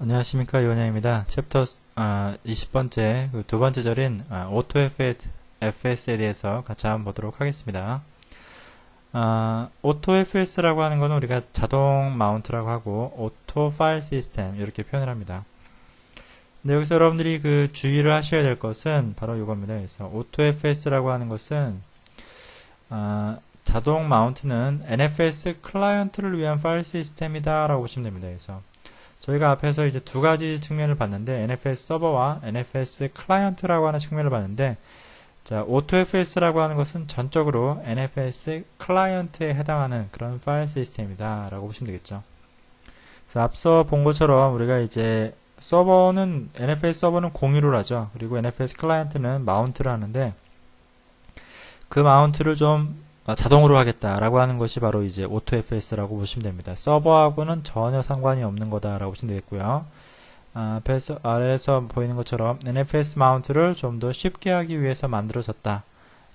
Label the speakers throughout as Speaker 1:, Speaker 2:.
Speaker 1: 안녕하십니까, 요원양입니다. 챕터 20번째 두 번째 절인 AutoFS에 대해서 같이 한번 보도록 하겠습니다. AutoFS라고 하는 것은 우리가 자동 마운트라고 하고 Auto File System 이렇게 표현을 합니다. 근데 여기서 여러분들이 그 주의를 하셔야 될 것은 바로 이겁니다. 그래서 AutoFS라고 하는 것은 자동 마운트는 NFS 클라이언트를 위한 파일 시스템이다 라고 보시면 됩니다. 그래서 저희가 앞에서 이제 두 가지 측면을 봤는데 NFS 서버와 NFS 클라이언트라고 하는 측면을 봤는데, 자, AutoFS라고 하는 것은 전적으로 NFS 클라이언트에 해당하는 그런 파일 시스템이다 라고 보시면 되겠죠. 그래서 앞서 본 것처럼 우리가 이제 NFS 서버는 공유를 하죠. 그리고 NFS 클라이언트는 마운트를 하는데, 그 마운트를 좀 자동으로 하겠다라고 하는 것이 바로 이제 AutoFS라고 보시면 됩니다. 서버하고는 전혀 상관이 없는 거다라고 보시면 되겠고요. 아래에서 보이는 것처럼 NFS 마운트를 좀 더 쉽게 하기 위해서 만들어졌다.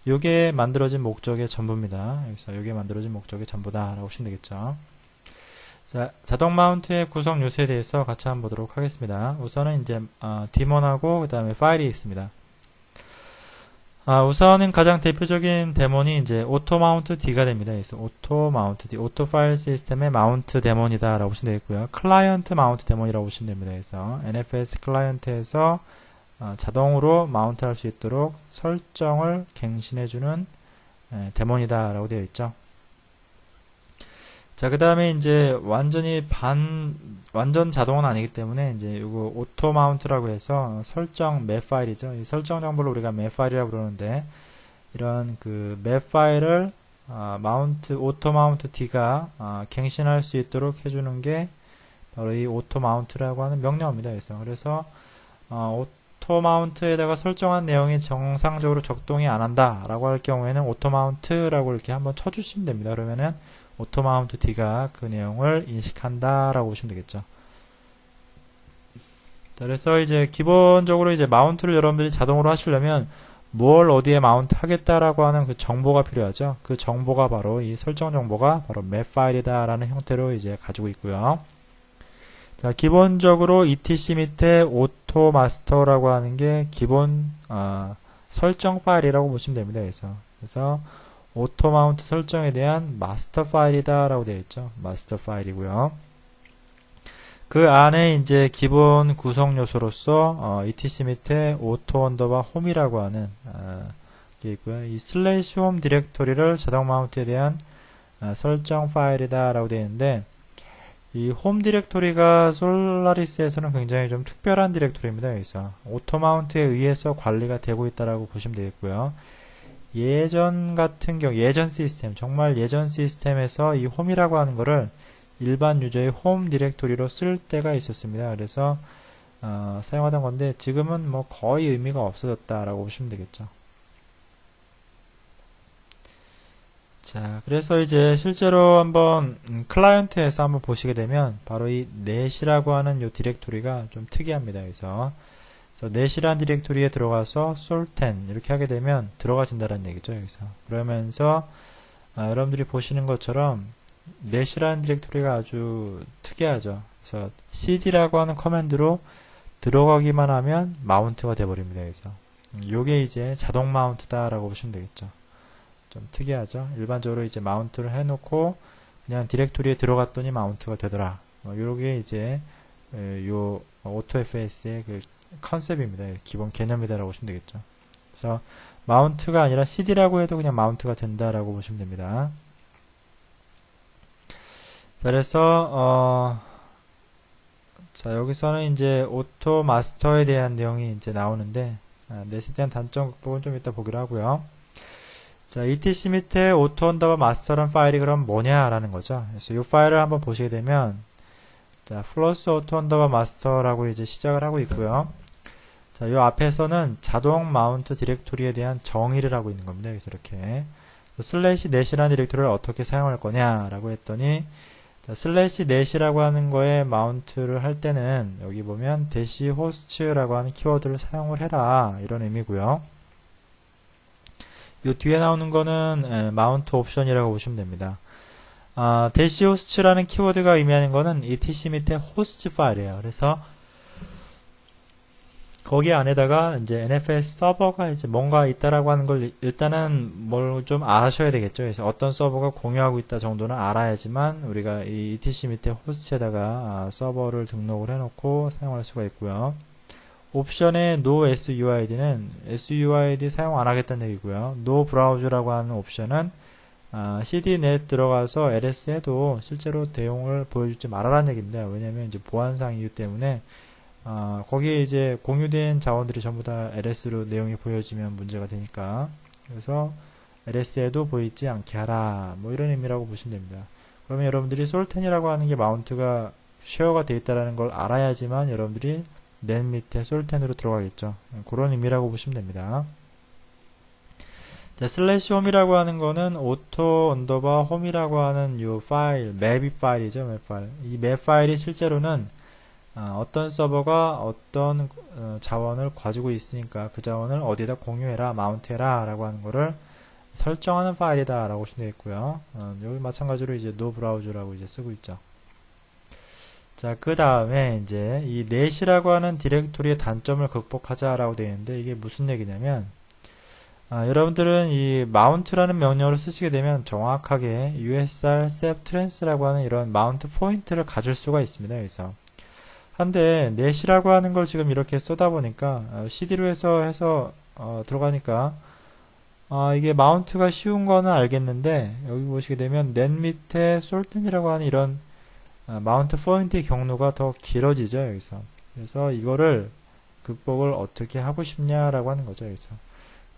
Speaker 1: 요게 만들어진 목적의 전부입니다. 그래서 요게 만들어진 목적의 전부다라고 보시면 되겠죠. 자, 자동 마운트의 구성 요소에 대해서 같이 한번 보도록 하겠습니다. 우선은 이제 디몬하고 그 다음에 파일이 있습니다. 우선은 가장 대표적인 데몬이 이제 오토마운트 D가 됩니다. 그래서 오토마운트 D, 오토 파일 시스템의 마운트 데몬이다 라고 보시면 되겠고요. 클라이언트 마운트 데몬이라고 보시면 됩니다. 그래서 NFS 클라이언트에서 자동으로 마운트 할 수 있도록 설정을 갱신해주는 데몬이다 라고 되어 있죠. 자, 그 다음에 이제 완전 자동은 아니기 때문에 이제 이거 오토 마운트라고 해서 설정 맵 파일이죠. 이 설정 정보를 우리가 맵 파일이라고 그러는데, 이런 그 맵 파일을 오토 마운트 D가 갱신할 수 있도록 해주는 게 바로 이 오토 마운트라고 하는 명령어입니다. 그래서 오토 마운트에다가 설정한 내용이 정상적으로 적동이 안 한다 라고 할 경우에는 오토 마운트라고 이렇게 한번 쳐주시면 됩니다. 그러면은 오토마운트 D가 그 내용을 인식한다 라고 보시면 되겠죠. 자, 그래서 이제 기본적으로 이제 마운트를 여러분들이 자동으로 하시려면 뭘 어디에 마운트 하겠다라고 하는 그 정보가 필요하죠. 그 정보가 바로 이 설정 정보가 바로 맵 파일이다 라는 형태로 이제 가지고 있고요. 자, 기본적으로 etc 밑에 오토 마스터라고 하는 게 기본 설정 파일이라고 보시면 됩니다. 그래서 오토 마운트 설정에 대한 마스터 파일이다 라고 되어 있죠. 마스터 파일이고요. 그 안에 이제 기본 구성 요소로서 etc 밑에 오토 언더바 홈이라고 하는 게 있고요. 이 슬래시 홈 디렉토리를 자동 마운트에 대한 설정 파일이다 라고 되어 있는데, 이 홈 디렉토리가 솔라리스에서는 굉장히 좀 특별한 디렉토리입니다. 그래서 오토 마운트에 의해서 관리가 되고 있다라고 보시면 되겠고요. 예전 같은 경우, 예전 시스템, 정말 예전 시스템에서 이 홈이라고 하는 거를 일반 유저의 홈 디렉토리로 쓸 때가 있었습니다. 그래서 사용하던 건데, 지금은 뭐 거의 의미가 없어졌다라고 보시면 되겠죠. 자, 그래서 이제 실제로 한번 클라이언트에서 한번 보시게 되면 바로 이 net이라고 하는 이 디렉토리가 좀 특이합니다. 그래서 net이라는 디렉토리에 들어가서 솔텐 이렇게 하게 되면 들어가진다는 얘기죠. 여기서 그러면서 여러분들이 보시는 것처럼 net이라는 디렉토리가 아주 특이하죠. 그래서 cd라고 하는 커맨드로 들어가기만 하면 마운트가 돼버립니다. 그래서 요게 이제 자동 마운트다 라고 보시면 되겠죠. 좀 특이하죠. 일반적으로 이제 마운트를 해놓고 그냥 디렉토리에 들어갔더니 마운트가 되더라. 요게 이제 요 AutoFS의 그 컨셉입니다. 기본 개념이다라고 보시면 되겠죠. 그래서 마운트가 아니라 CD라고 해도 그냥 마운트가 된다라고 보시면 됩니다. 자, 그래서 자, 여기서는 이제 오토 마스터에 대한 내용이 이제 나오는데, 넷에 대한 단점 극복은 좀 이따 보기로 하고요. 자, etc 밑에 오토 언더바 마스터라는 파일이 그럼 뭐냐라는 거죠. 그래서 이 파일을 한번 보시게 되면, 자, 플러스 오토 언더바 마스터라고 이제 시작을 하고 있고요. 자, 요 앞에서는 자동 마운트 디렉토리에 대한 정의를 하고 있는 겁니다. 그래서 이렇게 슬래시 net이라는 디렉토리를 어떻게 사용할 거냐라고 했더니, 자, 슬래시 net이라고 하는 거에 마운트를 할 때는 여기 보면 대시 호스트라고 하는 키워드를 사용을 해라 이런 의미고요. 요 뒤에 나오는 거는 마운트 옵션이라고 보시면 됩니다. 대시 호스트라는 키워드가 의미하는 거는 etc 밑에 호스트 파일이에요. 그래서 거기 안에다가 이제 NFS 서버가 이제 뭔가 있다라고 하는 걸 일단은 뭘 좀 아셔야 되겠죠. 그래서 어떤 서버가 공유하고 있다 정도는 알아야지만 우리가 이 ETC 밑에 호스트에다가 서버를 등록을 해놓고 사용할 수가 있고요. 옵션의 No SUID는 SUID 사용 안 하겠다는 얘기고요. No Browser라고 하는 옵션은 CDnet 들어가서 LS 해도 실제로 대용을 보여주지 말아라는 얘기입니다. 왜냐면 이제 보안상 이유 때문에 거기에 이제 공유된 자원들이 전부 다 LS로 내용이 보여지면 문제가 되니까, 그래서 LS에도 보이지 않게 하라, 뭐 이런 의미라고 보시면 됩니다. 그러면 여러분들이 솔텐이라고 하는 게 마운트가 쉐어가 되어 있다는 걸 알아야지만 여러분들이 넷 밑에 솔텐으로 들어가겠죠. 그런 의미라고 보시면 됩니다. 자, 슬래시 홈이라고 하는 거는 오토 언더바 홈이라고 하는 요 파일, 맵 파일이죠. 맵 파일. 이 맵 파일이 실제로는 어떤 서버가 어떤 자원을 가지고 있으니까 그 자원을 어디에다 공유해라, 마운트해라 라고 하는 거를 설정하는 파일이다 라고 보시면 되겠고요. 여기 마찬가지로 이제 no browser라고 이제 쓰고 있죠. 자, 그 다음에 이제 이 net이라고 하는 디렉토리의 단점을 극복하자 라고 되어 있는데, 이게 무슨 얘기냐면 여러분들은 이 mount라는 명령어를 쓰시게 되면 정확하게 usr sep trans라고 하는 이런 마운트 포인트를 가질 수가 있습니다. 여기서 한데 net이라고 하는 걸 지금 이렇게 쏘다 보니까 cd로 해서 들어가니까 이게 마운트가 쉬운 거는 알겠는데, 여기 보시게 되면 net 밑에 솔튼이라고 하는 이런 마운트 포인트의 경로가 더 길어지죠. 여기서. 그래서 이거를 극복을 어떻게 하고 싶냐라고 하는 거죠. 여기서.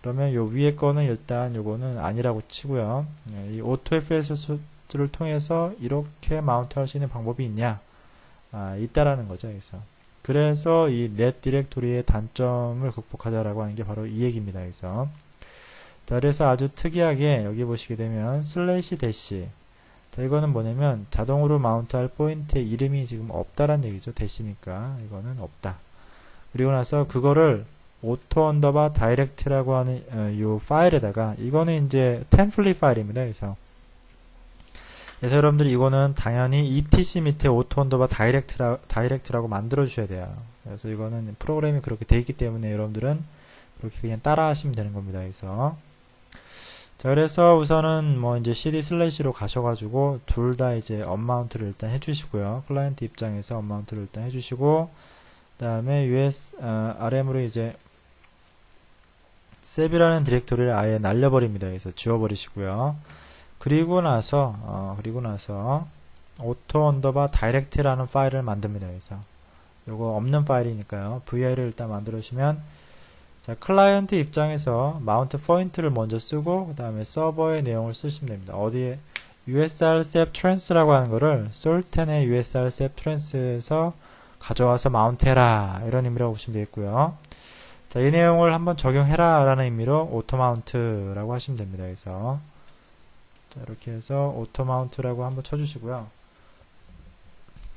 Speaker 1: 그러면 요 위에 거는 일단 요거는 아니라고 치고요. 이 AutoFS를 통해서 이렇게 마운트 할 수 있는 방법이 있냐? 있다라는 거죠. 여기서. 그래서 이 net 디렉토리의 단점을 극복하자라고 하는 게 바로 이 얘기입니다. 여기서. 자, 그래서 아주 특이하게 여기 보시게 되면 슬래시 대시. 자, 이거는 뭐냐면 자동으로 마운트할 포인트의 이름이 지금 없다라는 얘기죠. 대시니까 이거는 없다. 그리고 나서 그거를 오토 언더바 다이렉트라고 하는 이 파일에다가, 이거는 이제 템플릿 파일입니다. 그래서 여러분들이 이거는 당연히 ETC 밑에 오토 언더바 다이렉트라고 만들어 주셔야 돼요. 그래서 이거는 프로그램이 그렇게 돼 있기 때문에 여러분들은 그렇게 그냥 따라 하시면 되는 겁니다. 그래서 자, 그래서 우선은 뭐 이제 cd 슬래시로 가셔가지고 둘 다 이제 언마운트를 일단 해주시고요. 클라이언트 입장에서 언마운트를 일단 해주시고, 그 다음에 rm으로 이제 셉이라는 디렉토리를 아예 날려버립니다. 그래서 지워버리시고요. 그리고 나서 auto 언더바 다이렉트라는 파일을 만듭니다. 그래서 요거 없는 파일이니까요. VI를 일단 만들으시면, 자, 클라이언트 입장에서 마운트 포인트를 먼저 쓰고 그 다음에 서버의 내용을 쓰시면 됩니다. 어디에 usr sep trans라고 하는 거를 솔텐의 usr sep trans에서 가져와서 마운트해라, 이런 의미라고 보시면 되겠고요. 자, 이 내용을 한번 적용해라 라는 의미로 auto-mount라고 하시면 됩니다. 그래서 자, 이렇게 해서 auto-mount라고 한번 쳐주시고요.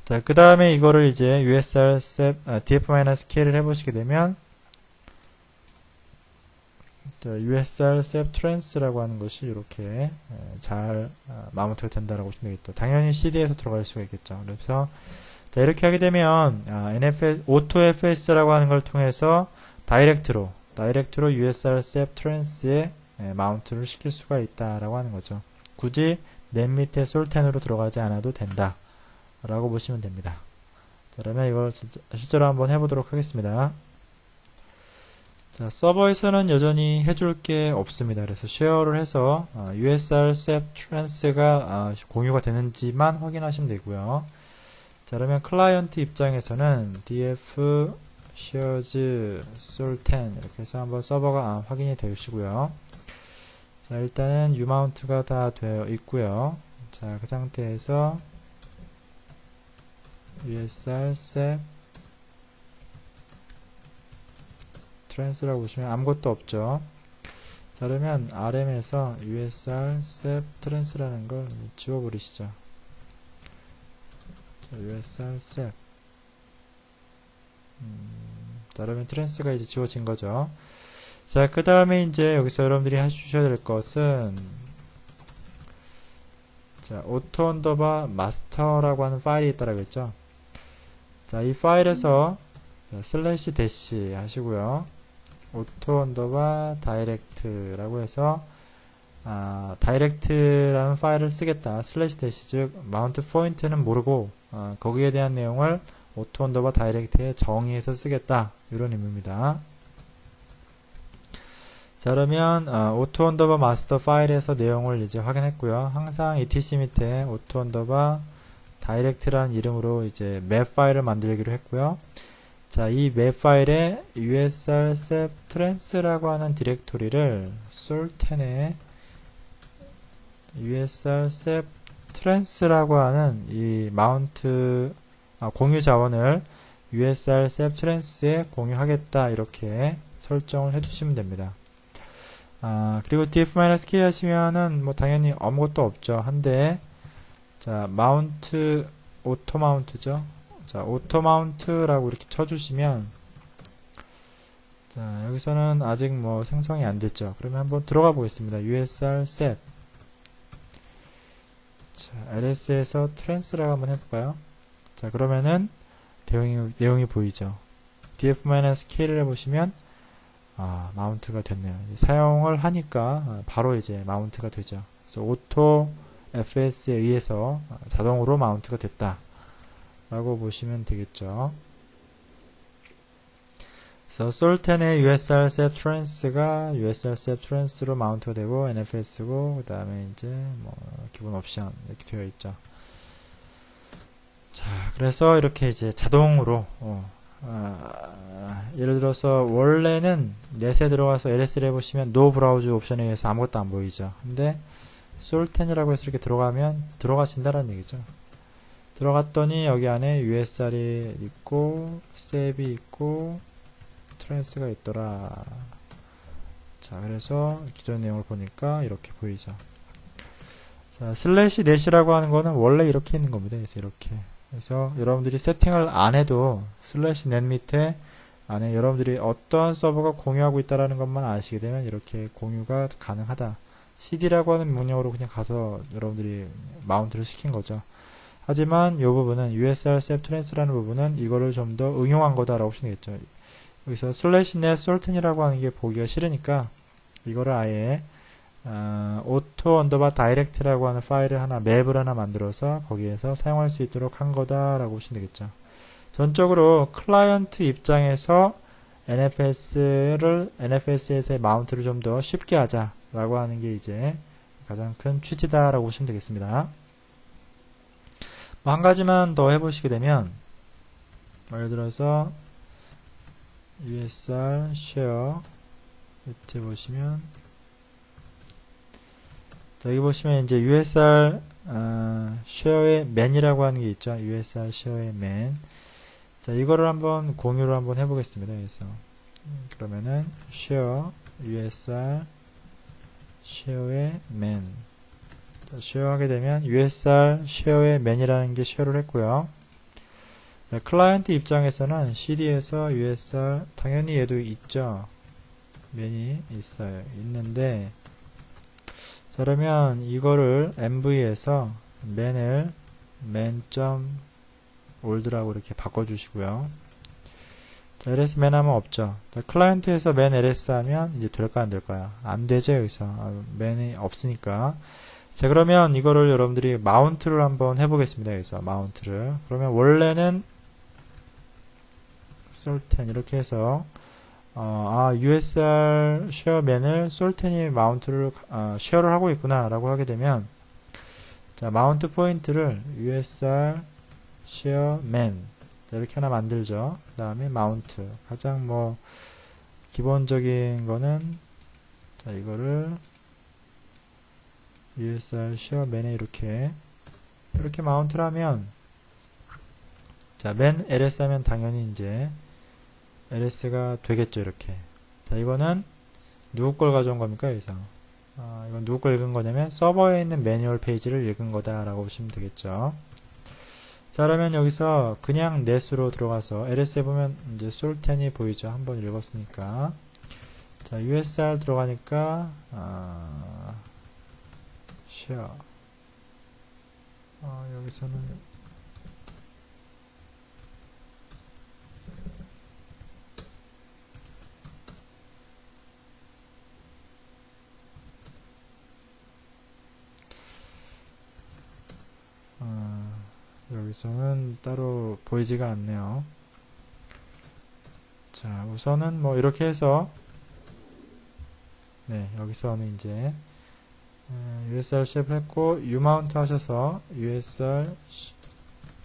Speaker 1: 자, 그 다음에 이거를 이제 usr sep df-k를 해보시게 되면, 자, usr sep trans라고 하는 것이 이렇게 잘 마운트가 된다라고 보시면 되겠죠. 당연히 cd에서 들어갈 수가 있겠죠. 그래서 자, 이렇게 하게 되면 AutoFS라고 하는 걸 통해서 다이렉트로 usr sep trans에 마운트를 시킬 수가 있다라고 하는 거죠. 굳이 net 밑에 솔텐으로 들어가지 않아도 된다 라고 보시면 됩니다. 자, 그러면 이걸 실제로 한번 해보도록 하겠습니다. 자, 서버에서는 여전히 해줄 게 없습니다. 그래서 쉐어를 해서 usr sep trans가 공유가 되는지만 확인하시면 되고요. 자, 그러면 클라이언트 입장에서는 df shares solten 이렇게 해서 한번 서버가 확인이 되시고요. 자, 일단은 umount가 다 되어 있고요. 자, 그 상태에서 usr sep trans라고 보시면 아무것도 없죠. 자, 그러면 rm에서 usr sep trans라는 걸 지워버리시죠. 자, usr sep 자, 그러면 트랜스가 이제 지워진 거죠. 자, 그 다음에 이제 여기서 여러분들이 해주셔야 될 것은, 자, auto 언더바 master라고 하는 파일이 있다라고 했죠. 자, 이 파일에서 자, 슬래시 대시 하시고요. 오토 언더바 다이렉트라고 해서 다이렉트라는 파일을 쓰겠다. 슬래시 대시 즉 마운트 포인트는 모르고 거기에 대한 내용을 오토 언더바 다이렉트에 정의해서 쓰겠다. 이런 의미입니다. 자, 그러면 오토 언더바 마스터 파일에서 내용을 이제 확인했고요. 항상 etc 밑에 오토 언더바 다이렉트라는 이름으로 이제 맵 파일을 만들기로 했고요. 자, 이 맵 파일에 usr sep trans라고 하는 디렉토리를 sul10에 usr sep trans라고 하는 이 마운트 공유 자원을 usr sep trans에 공유하겠다 이렇게 설정을 해주시면 됩니다. 그리고 df-k 하시면은 뭐 당연히 아무것도 없죠. 한데 자, 마운트 오토 마운트죠. 자, 오토 마운트라고 이렇게 쳐주시면 자, 여기서는 아직 뭐 생성이 안 됐죠. 그러면 한번 들어가 보겠습니다. usr sep 자, ls에서 trans라고 한번 해볼까요? 자, 그러면은 내용이 보이죠. df-k를 해보시면 마운트가 됐네요. 사용을 하니까 바로 이제 마운트가 되죠. 그래서 오토 fs에 의해서 자동으로 마운트가 됐다 라고 보시면 되겠죠. 그래서 sul10의 usr sep trans가 usr sep trans로 마운트가 되고 nfs고 그 다음에 이제 뭐 기본 옵션 이렇게 되어 있죠. 자, 그래서 이렇게 이제 자동으로 예를 들어서 원래는 넷에 들어가서 ls를 해보시면 no browse 옵션에 의해서 아무것도 안 보이죠. 근데 sul10이라고 해서 이렇게 들어가면 들어가진다라는 얘기죠. 들어갔더니 여기 안에 usr이 있고 sep이 있고 trans가 있더라. 자, 그래서 기존 내용을 보니까 이렇게 보이죠. 자, 슬래시 넷이라고 하는 거는 원래 이렇게 있는 겁니다. 그래서 이렇게. 그래서 여러분들이 세팅을 안 해도 슬래시 넷 밑에 안에 여러분들이 어떠한 서버가 공유하고 있다라는 것만 아시게 되면 이렇게 공유가 가능하다. cd라고 하는 명령으로 그냥 가서 여러분들이 마운트를 시킨 거죠. 하지만 이 부분은 usr sep trans라는 부분은 이거를 좀 더 응용한 거다라고 보시면 되겠죠. 여기서 슬래시 넷 sul10이라고 하는 게 보기가 싫으니까 이거를 아예 오토 언더바 다이렉트라고 하는 파일을 맵을 하나 만들어서 거기에서 사용할 수 있도록 한 거다라고 보시면 되겠죠. 전적으로 클라이언트 입장에서 NFS에서의 마운트를 좀 더 쉽게 하자라고 하는 게 이제 가장 큰 취지다라고 보시면 되겠습니다. 한 가지만 더 해보시게 되면 예를 들어서 usr share 밑에 보시면 여기 보시면 이제 usr share의 man이라고 하는 게 있죠. usr share의 man. 자, 이거를 한번 공유를 한번 해보겠습니다. 그래서 그러면은 share usr share의 man. 자, share 하게 되면 usr share의 man이라는 게 share를 했고요. 자, 클라이언트 입장에서는 cd에서 usr 당연히 얘도 있죠. man이 있어요. 있는데 자, 그러면 이거를 mv에서 man을 man.old라고 이렇게 바꿔주시고요. 자, ls man 하면 없죠. 자, 클라이언트에서 man ls 하면 이제 될까 안 될까요? 안 되죠, 여기서. man이 없으니까. 자, 그러면 이거를 여러분들이 마운트를 한번 해보겠습니다. 여기서 마운트를. 그러면 원래는 sul10 이렇게 해서 usr share man을 sul10이 마운트를 쉐어를 하고 있구나 라고 하게 되면 자, 마운트 포인트를 usr share man 이렇게 하나 만들죠. 그 다음에 마운트 가장 뭐 기본적인 거는 자, 이거를 usr share man에 이렇게 마운트를 하면 자, man ls 하면 당연히 이제 ls가 되겠죠. 이렇게. 자, 이거는 누구 걸 가져온 겁니까? 여기서. 이건 누구 걸 읽은 거냐면 서버에 있는 매뉴얼 페이지를 읽은 거다 라고 보시면 되겠죠. 자, 그러면 여기서 그냥 net으로 들어가서 ls에 보면 이제 sul10이 보이죠. 한번 읽었으니까. 자, usr 들어가니까 share 여기서는 여기서는 따로 보이지가 않네요. 자, 우선은 뭐 이렇게 해서 네, 여기서는 이제 USR 쉐입을 했고 U마운트 하셔서 USR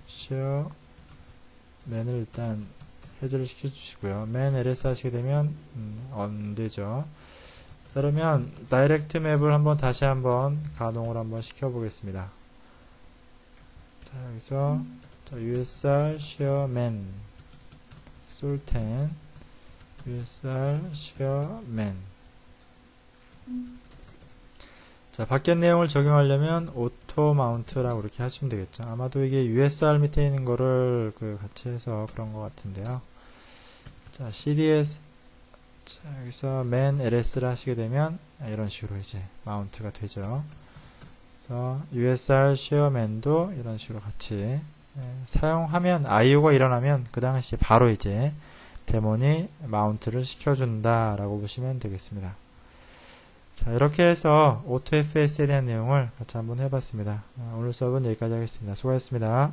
Speaker 1: share man을 일단 해제를 시켜주시고요. man ls 하시게 되면 안 되죠. 그러면 다이렉트 맵을 한번 다시 한번 가동을 한번 시켜보겠습니다. 자, 여기서 USR share man sultan USR share man. 자, 밖에 내용을 적용하려면 오토 마운트라고 이렇게 하시면 되겠죠. 아마도 이게 USR 밑에 있는 거를 같이 해서 그런 것 같은데요. 자, CDS. 자, 여기서 man ls를 하시게 되면 이런 식으로 이제 마운트가 되죠. 그래서 USR share man도 이런 식으로 같이 사용하면 IO가 일어나면 그 당시 바로 이제 데몬이 마운트를 시켜준다 라고 보시면 되겠습니다. 자, 이렇게 해서 AutoFS에 대한 내용을 같이 한번 해봤습니다. 오늘 수업은 여기까지 하겠습니다. 수고하셨습니다.